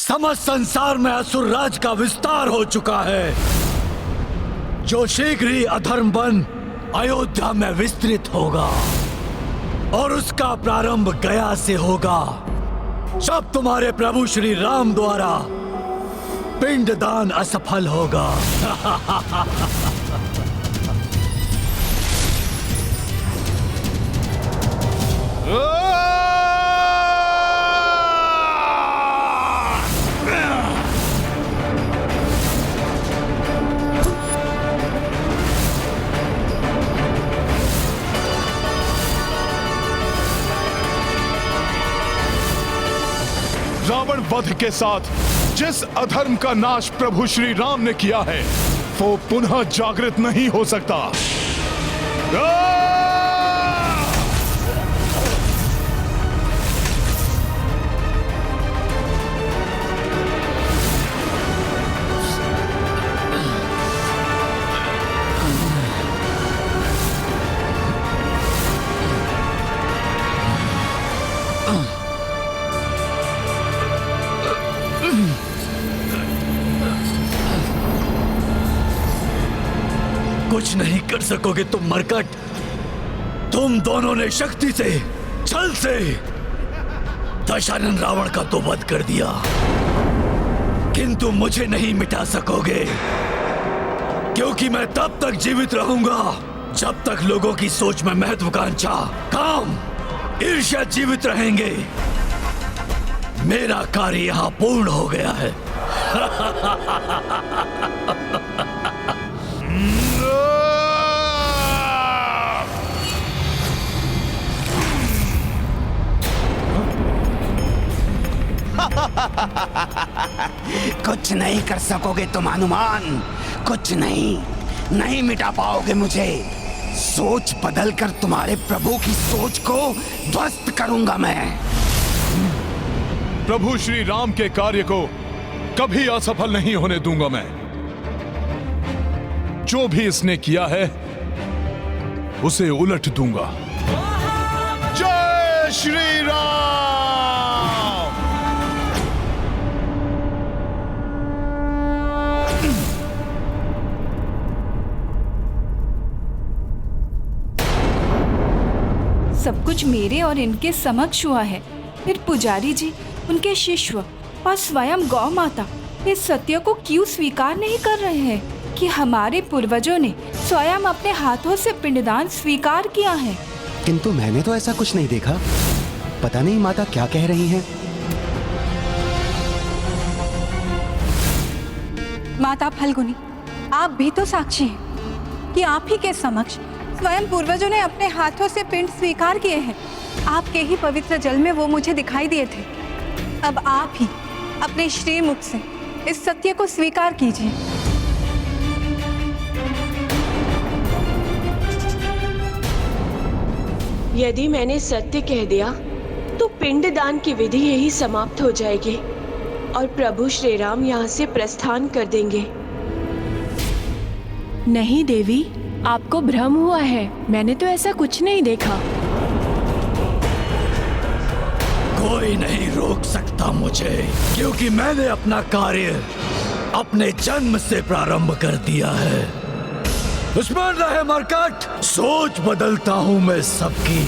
समस्त संसार में असुर राज का विस्तार हो चुका है, जो शीघ्र ही अधर्म बन अयोध्या में विस्तृत होगा और उसका प्रारंभ गया से होगा, जब तुम्हारे प्रभु श्री राम द्वारा पिंडदान असफल होगा। रावण वध के साथ जिस अधर्म का नाश प्रभु श्री राम ने किया है, वो पुनः जागृत नहीं हो सकता। कुछ नहीं कर सकोगे तुम मरकट। तुम दोनों ने शक्ति से, छल से दशानन रावण का तो वध कर दिया, किंतु मुझे नहीं मिटा सकोगे, क्योंकि मैं तब तक जीवित रहूंगा जब तक लोगों की सोच में महत्वाकांक्षा, काम, ईर्ष्या जीवित रहेंगे। मेरा कार्य यहां पूर्ण हो गया है। कुछ नहीं कर सकोगे तुम हनुमान, कुछ नहीं मिटा पाओगे मुझे। सोच बदलकर तुम्हारे प्रभु की सोच को ध्वस्त करूंगा मैं। प्रभु श्री राम के कार्य को कभी असफल नहीं होने दूंगा मैं। जो भी इसने किया है उसे उलट दूंगा। जय श्री राम। सब कुछ मेरे और इनके समक्ष हुआ है, फिर पुजारी जी, उनके शिष्य और स्वयं गौ माता इस सत्य को क्यों स्वीकार नहीं कर रहे हैं कि हमारे पूर्वजों ने स्वयं अपने हाथों से पिंडदान स्वीकार किया है। किंतु मैंने तो ऐसा कुछ नहीं देखा। पता नहीं माता क्या कह रही हैं। माता फल्गुनी, आप भी तो साक्षी हैं कि आप ही के समक्ष स्वयं पूर्वजों ने अपने हाथों से पिंड स्वीकार किए हैं। आपके ही पवित्र जल में वो मुझे दिखाई दिए थे। अब आप ही अपने श्रीमुख से इस सत्य को स्वीकार कीजिए। यदि मैंने सत्य कह दिया तो पिंडदान की विधि यही समाप्त हो जाएगी और प्रभु श्री राम यहाँ से प्रस्थान कर देंगे। नहीं देवी, आपको भ्रम हुआ है। मैंने तो ऐसा कुछ नहीं देखा। कोई नहीं रोक सकता मुझे, क्योंकि मैंने अपना कार्य अपने जन्म से प्रारंभ कर दिया है। स्मरण रहे मरकट, सोच बदलता हूं मैं सबकी।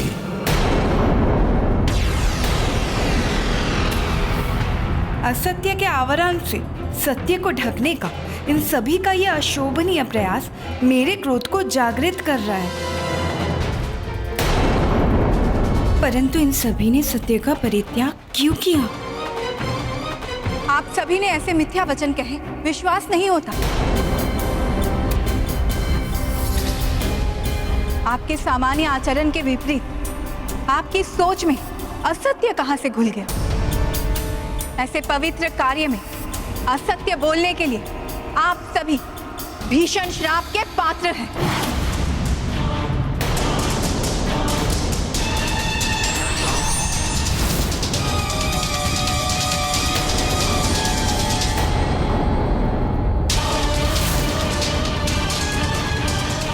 असत्य के आवरण से सत्य को ढकने का इन सभी का यह अशोभनीय प्रयास मेरे क्रोध को जागृत कर रहा है, परंतु इन सभी ने सत्य का परित्याग क्यों किया? आप सभी ने ऐसे मिथ्या वचन कहे, विश्वास नहीं होता। आपके सामान्य आचरण के विपरीत आपकी सोच में असत्य कहां से घुल गया? ऐसे पवित्र कार्य में असत्य बोलने के लिए आप सभी भीषण श्राप के पात्र हैं।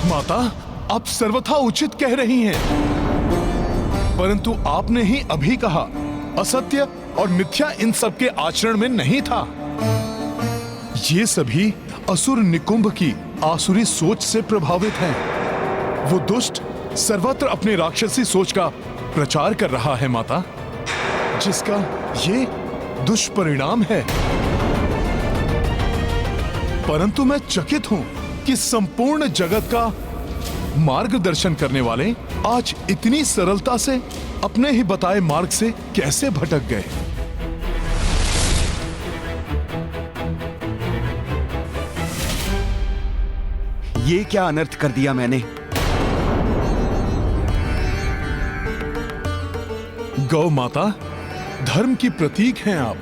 माता, आप सर्वथा उचित कह रही हैं, परंतु आपने ही अभी कहा असत्य और मिथ्या इन सब के आचरण में नहीं था। ये सभी असुर निकुंभ की आसुरी सोच से प्रभावित हैं। वो दुष्ट सर्वत्र अपने राक्षसी सोच का प्रचार कर रहा है माता, जिसका ये दुष्परिणाम है। परंतु मैं चकित हूं कि संपूर्ण जगत का मार्गदर्शन करने वाले आज इतनी सरलता से अपने ही बताए मार्ग से कैसे भटक गए। ये क्या अनर्थ कर दिया मैंने? गौ माता, धर्म की प्रतीक हैं आप।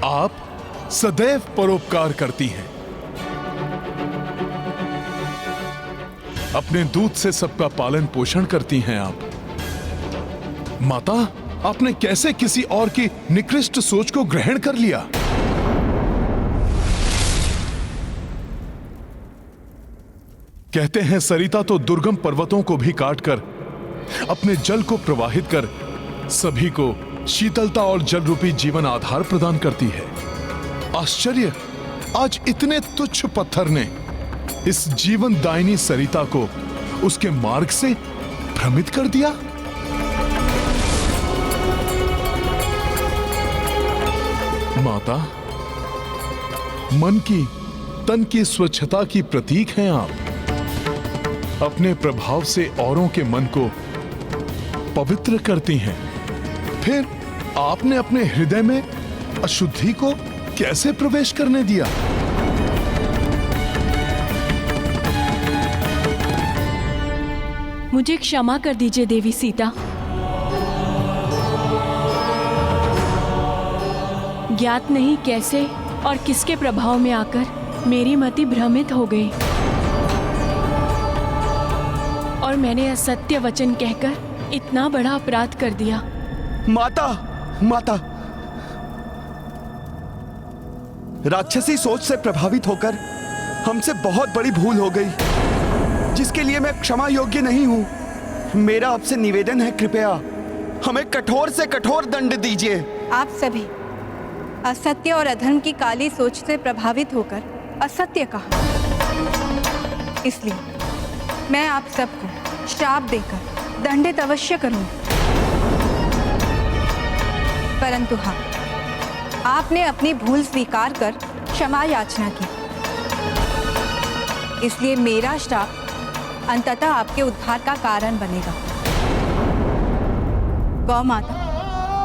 आप सदैव परोपकार करती हैं। अपने दूध से सबका पालन पोषण करती हैं आप। माता, आपने कैसे किसी और की निकृष्ट सोच को ग्रहण कर लिया? कहते हैं सरिता तो दुर्गम पर्वतों को भी काटकर अपने जल को प्रवाहित कर सभी को शीतलता और जल रूपी जीवन आधार प्रदान करती है। आश्चर्य, आज इतने तुच्छ पत्थर ने इस जीवन दायिनी सरिता को उसके मार्ग से भ्रमित कर दिया। माता, मन की तन की स्वच्छता की प्रतीक हैं आप। अपने प्रभाव से औरों के मन को पवित्र करती हैं। फिर आपने अपने हृदय में अशुद्धि को कैसे प्रवेश करने दिया? मुझे क्षमा कर दीजिए देवी सीता। ज्ञात नहीं कैसे और किसके प्रभाव में आकर मेरी मति भ्रमित हो गई और मैंने असत्य वचन कहकर इतना बड़ा अपराध कर दिया। माता, माता, राक्षसी सोच से प्रभावित होकर हमसे बहुत बड़ी भूल हो गई, जिसके लिए मैं क्षमा योग्य नहीं हूं। मेरा आपसे निवेदन है, कृपया हमें कठोर से कठोर दंड दीजिए। आप सभी असत्य और अधर्म की काली सोच से प्रभावित होकर असत्य कहा, इसलिए मैं आप सबको श्राप देकर दंडित अवश्य करूंगी। परंतु हाँ, आपने अपनी भूल स्वीकार कर क्षमा याचना की, इसलिए मेरा श्राप अंततः आपके उद्धार का कारण बनेगा। गौ माता,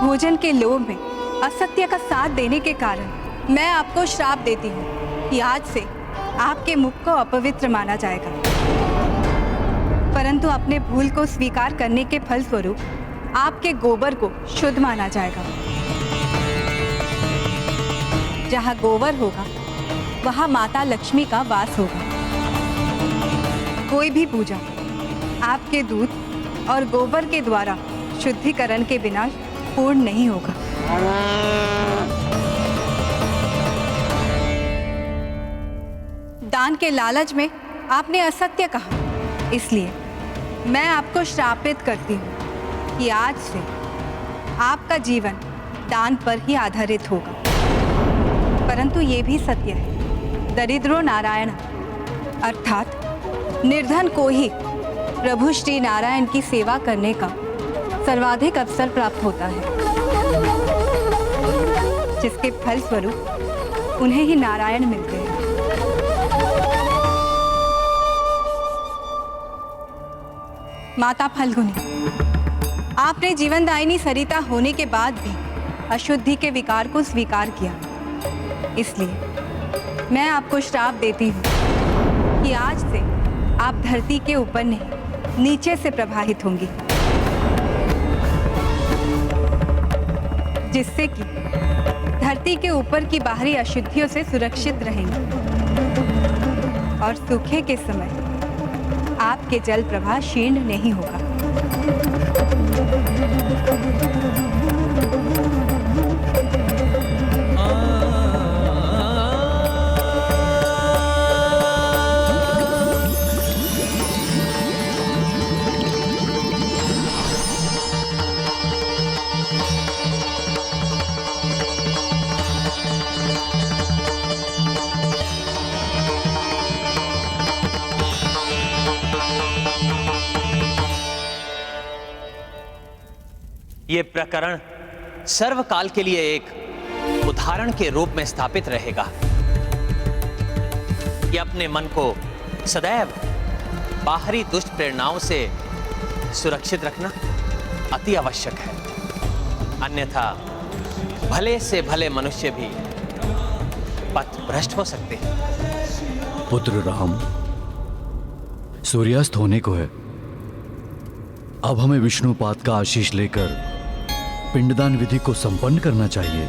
भोजन के लोभ में असत्य का साथ देने के कारण मैं आपको श्राप देती हूँ कि आज से आपके मुख को अपवित्र माना जाएगा। परंतु अपने भूल को स्वीकार करने के फलस्वरूप आपके गोबर को शुद्ध माना जाएगा। जहाँ गोबर होगा वहाँ माता लक्ष्मी का वास होगा। कोई भी पूजा आपके दूध और गोबर के द्वारा शुद्धिकरण के बिना पूर्ण नहीं होगा। दान के लालच में आपने असत्य कहा, इसलिए मैं आपको श्रापित करती हूँ कि आज से आपका जीवन दान पर ही आधारित होगा। परंतु ये भी सत्य है, दरिद्रो नारायण अर्थात निर्धन को ही प्रभु श्री नारायण की सेवा करने का सर्वाधिक अवसर प्राप्त होता है, जिसके फलस्वरूप उन्हें ही नारायण मिलते हैं। माता फल्गुनी, आपने जीवनदायिनी सरिता होने के बाद भी अशुद्धि के विकार को स्वीकार किया, इसलिए मैं आपको श्राप देती हूँ कि आज से आप धरती के ऊपर नहीं नीचे से प्रवाहित होंगी, जिससे कि धरती के ऊपर की बाहरी अशुद्धियों से सुरक्षित रहेंगी और सूखे के समय आपके जल प्रवाह क्षीण नहीं होगा। ये प्रकरण सर्वकाल के लिए एक उदाहरण के रूप में स्थापित रहेगा कि अपने मन को सदैव बाहरी दुष्ट प्रेरणाओं से सुरक्षित रखना अति आवश्यक है। अन्यथा भले से भले मनुष्य भी पथ भ्रष्ट हो सकते हैं। पुत्र राम, सूर्यास्त होने को है। अब हमें विष्णुपाद का आशीष लेकर पिंडदान विधि को संपन्न करना चाहिए।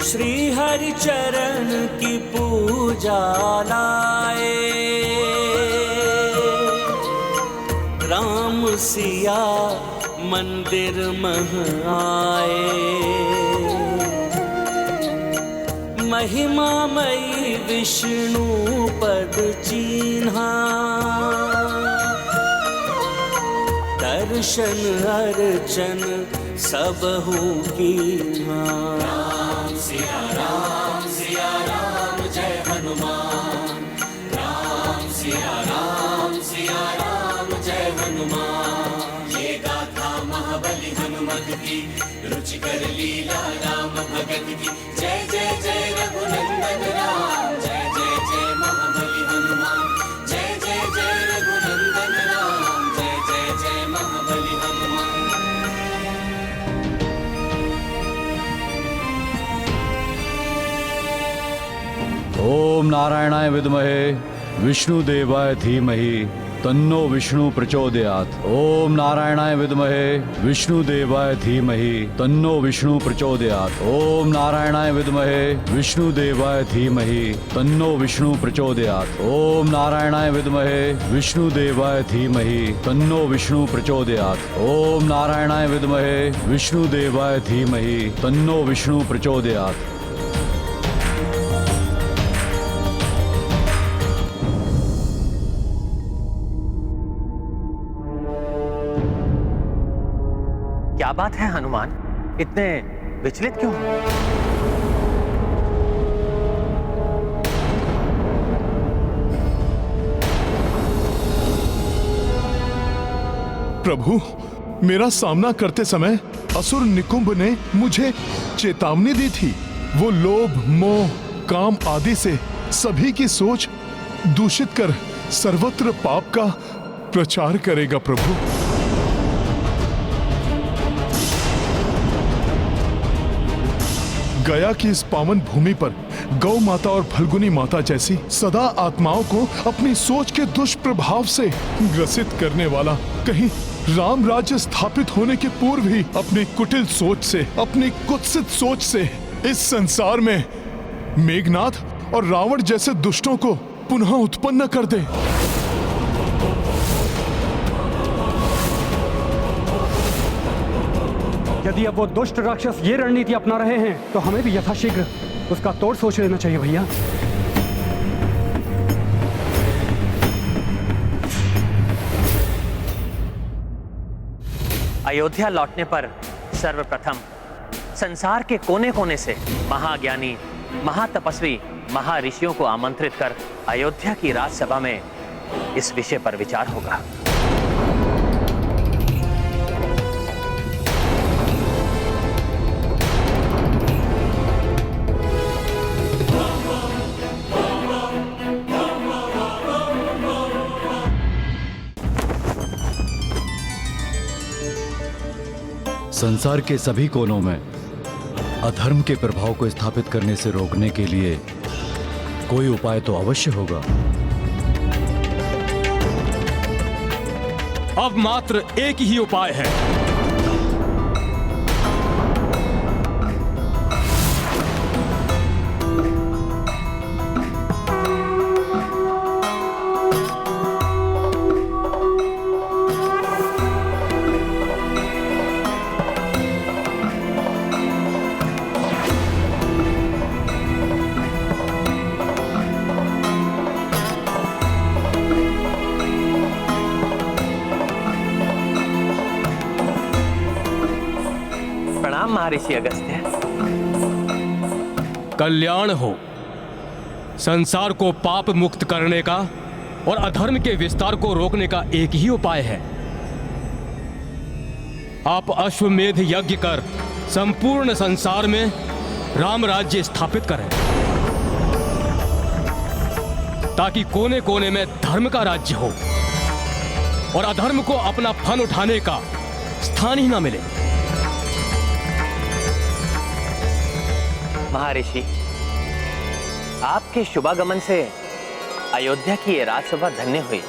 श्री हरि चरण की पूजा लाए, राम सिया मंदिर मह आए। महिमामयी विष्णु पद चीन्हा, दर्शन अर्चन सबहु कीन्हा। राम सिया राम जय हनुमान। राम सिया राम जय हनुमान। ये गाथा महाबली हनुमत की, रुचिकर लीला राम भगत की। जय जय जय रघुनंदन राम, जय जय जय महाबली हनुमान। जय जय जय रघुनंदन राम, जय जय जय महाबली हनुमान। ओम नारायणाय विद्महे विष्णुदेवाय धीमहि तन्नो विष्णु प्रचोदयात्। ओम नारायणाय विद्महे विष्णुदेवाय धीमहि तन्नो विष्णु प्रचोदयात्। ओम नारायणाय विद्महे विष्णुदेवाय धीमहि तन्नो विष्णु प्रचोदयात्। ओम नारायणाय विद्महे विष्णुदेवाय धीमहि तन्नो विष्णु प्रचोदयात्। ओम नारायणाय विद्महे विष्णुदेवाय धीमहि तन्नो विष्णु प्रचोदयात्। क्या बात है हनुमान, इतने विचलित क्यों? प्रभु, मेरा सामना करते समय असुर निकुंभ ने मुझे चेतावनी दी थी। वो लोभ, मोह, काम आदि से सभी की सोच दूषित कर सर्वत्र पाप का प्रचार करेगा। प्रभु, गया की इस पावन भूमि पर गौ माता और फल्गुनी माता जैसी सदा आत्माओं को अपनी सोच के दुष्प्रभाव से ग्रसित करने वाला, कहीं राम राज्य स्थापित होने के पूर्व ही अपनी कुटिल सोच से, अपनी कुत्सित सोच से इस संसार में मेघनाथ और रावण जैसे दुष्टों को पुनः उत्पन्न कर दे। यदि अब वो दुष्ट राक्षस ये रणनीति अपना रहे हैं तो हमें भी यथाशीघ्र उसका तोड़ सोच लेना चाहिए भैया। अयोध्या लौटने पर सर्वप्रथम संसार के कोने कोने से महाज्ञानी, महातपस्वी, महाऋषियों को आमंत्रित कर अयोध्या की राजसभा में इस विषय पर विचार होगा। संसार के सभी कोनों में अधर्म के प्रभाव को स्थापित करने से रोकने के लिए कोई उपाय तो अवश्य होगा। अब मात्र एक ही उपाय है। महर्षि अगस्त्य, कल्याण हो। संसार को पाप मुक्त करने का और अधर्म के विस्तार को रोकने का एक ही उपाय है। आप अश्वमेध यज्ञ कर संपूर्ण संसार में राम राज्य स्थापित करें, ताकि कोने कोने में धर्म का राज्य हो और अधर्म को अपना फन उठाने का स्थान ही ना मिले। महर्षि, आपके शुभागमन से अयोध्या की ये राजसभा धन्य हुई।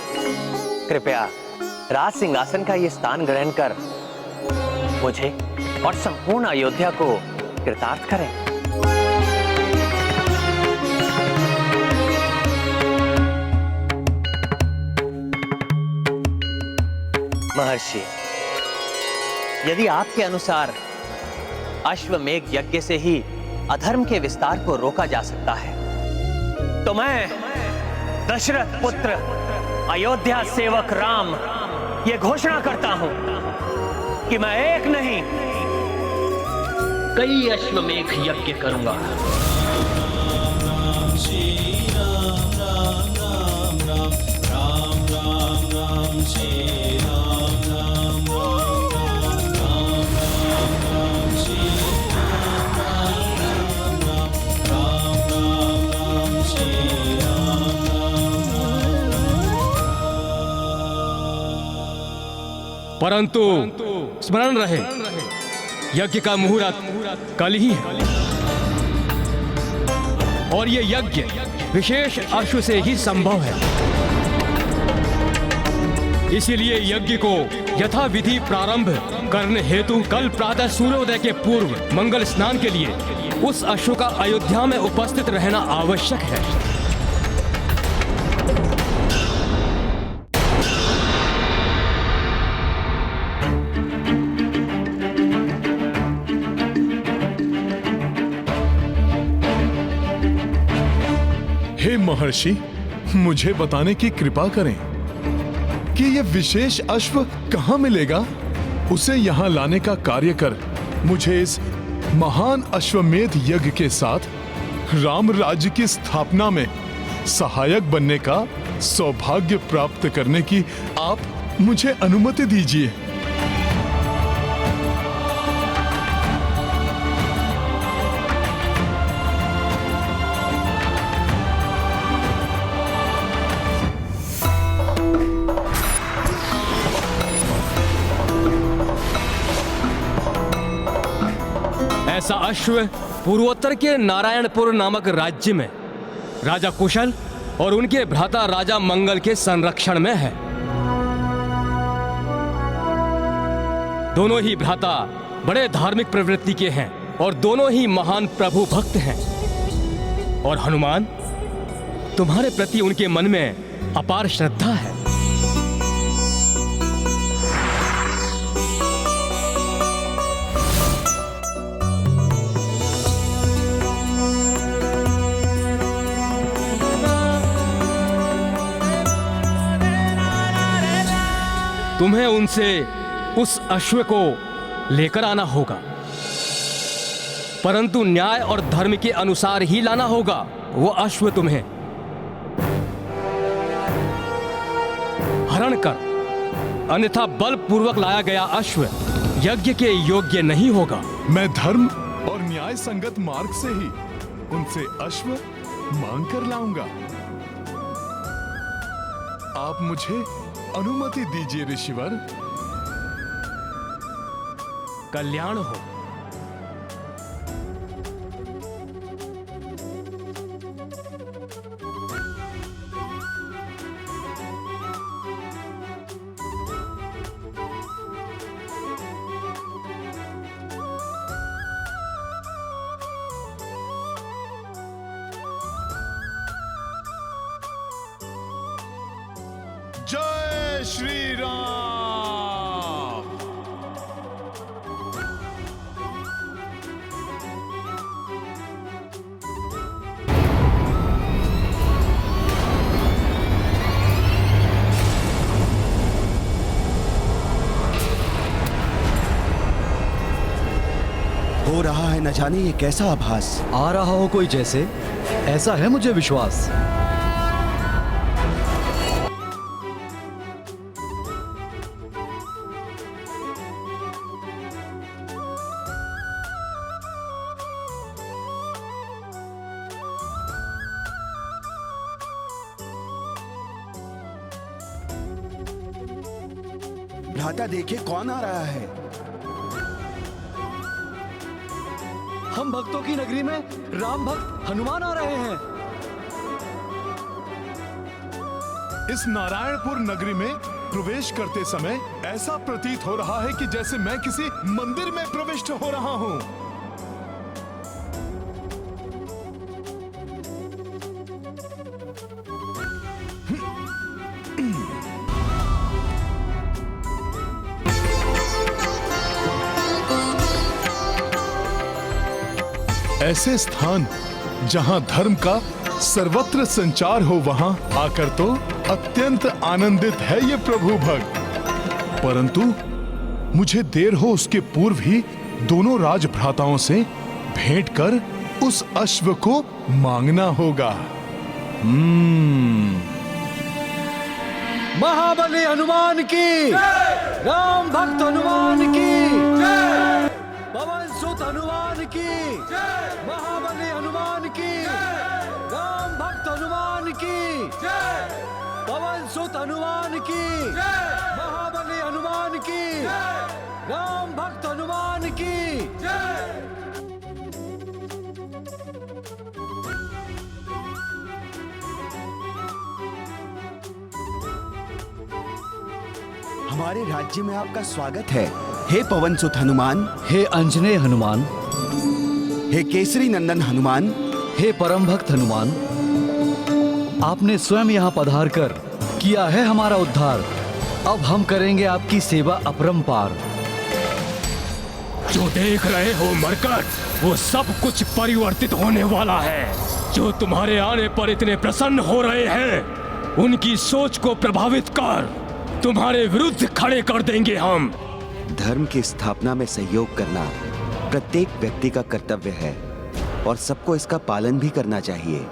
कृपया राज सिंहासन का ये स्थान ग्रहण कर मुझे और संपूर्ण अयोध्या को कृतार्थ करें। महर्षि, यदि आपके अनुसार अश्वमेध यज्ञ से ही अधर्म के विस्तार को रोका जा सकता है, तो मैं दशरथ पुत्र अयोध्या सेवक राम ये घोषणा करता हूं कि मैं एक नहीं कई अश्वमेध यज्ञ करूंगा। परंतु स्मरण रहे, यज्ञ का मुहूर्त कल ही है और ये यज्ञ विशेष अश्व से ही संभव है। इसीलिए यज्ञ को यथा विधि प्रारंभ करने हेतु कल प्रातः सूर्योदय के पूर्व मंगल स्नान के लिए उस अश्व का अयोध्या में उपस्थित रहना आवश्यक है। हे महर्षि, मुझे बताने की कृपा करें कि यह विशेष अश्व कहां मिलेगा। उसे यहां लाने का कार्य कर मुझे इस महान अश्वमेध यज्ञ के साथ राम राज्य की स्थापना में सहायक बनने का सौभाग्य प्राप्त करने की आप मुझे अनुमति दीजिए। ऐसा अश्व पूर्वोत्तर के नारायणपुर नामक राज्य में राजा कुशल और उनके भ्राता राजा मंगल के संरक्षण में है। दोनों ही भ्राता बड़े धार्मिक प्रवृत्ति के हैं और दोनों ही महान प्रभु भक्त हैं। और हनुमान, तुम्हारे प्रति उनके मन में अपार श्रद्धा है। तुम्हें उनसे उस अश्व को लेकर आना होगा, परंतु न्याय और धर्म के अनुसार ही लाना होगा। वो अश्व तुम्हें हरण कर, अन्यथा बलपूर्वक लाया गया अश्व यज्ञ के योग्य नहीं होगा। मैं धर्म और न्याय संगत मार्ग से ही उनसे अश्व मांग कर लाऊंगा। आप मुझे अनुमति दीजिए ऋषिवर। कल्याण हो। जय श्री राम। है, न जाने ये कैसा आभास। आ रहा हो कोई जैसे, ऐसा है मुझे विश्वास। भ्राता देखिए कौन आ रहा है। हम भक्तों की नगरी में राम भक्त हनुमान आ रहे हैं। इस नारायणपुर नगरी में प्रवेश करते समय ऐसा प्रतीत हो रहा है कि जैसे मैं किसी मंदिर में प्रविष्ट हो रहा हूं। ऐसे स्थान जहां धर्म का सर्वत्र संचार हो, वहां आकर तो अत्यंत आनंदित है ये प्रभु भक्त। परंतु मुझे देर हो उसके पूर्व ही दोनों राजभ्राताओं से भेंट कर उस अश्व को मांगना होगा। महाबली हनुमान की, राम भक्त हनुमान की, पवन सुत हनुमान की, महाबली हनुमान की, राम भक्त हनुमान की, पवन सुत हनुमान की, महाबली हनुमान की, राम भक्त हनुमान की। हमारे राज्य में आपका स्वागत है, हे पवन सुत हनुमान, हे अंजनेय हनुमान, हे केसरी नंदन हनुमान, हे परम भक्त हनुमान, आपने स्वयं यहाँ पधार कर किया है हमारा उद्धार। अब हम करेंगे आपकी सेवा अपरंपार। जो देख रहे हो मरकट, वो सब कुछ परिवर्तित होने वाला है। जो तुम्हारे आने पर इतने प्रसन्न हो रहे हैं, उनकी सोच को प्रभावित कर तुम्हारे विरुद्ध खड़े कर देंगे हम। धर्म की स्थापना में सहयोग करना प्रत्येक व्यक्ति का कर्तव्य है और सबको इसका पालन भी करना चाहिए।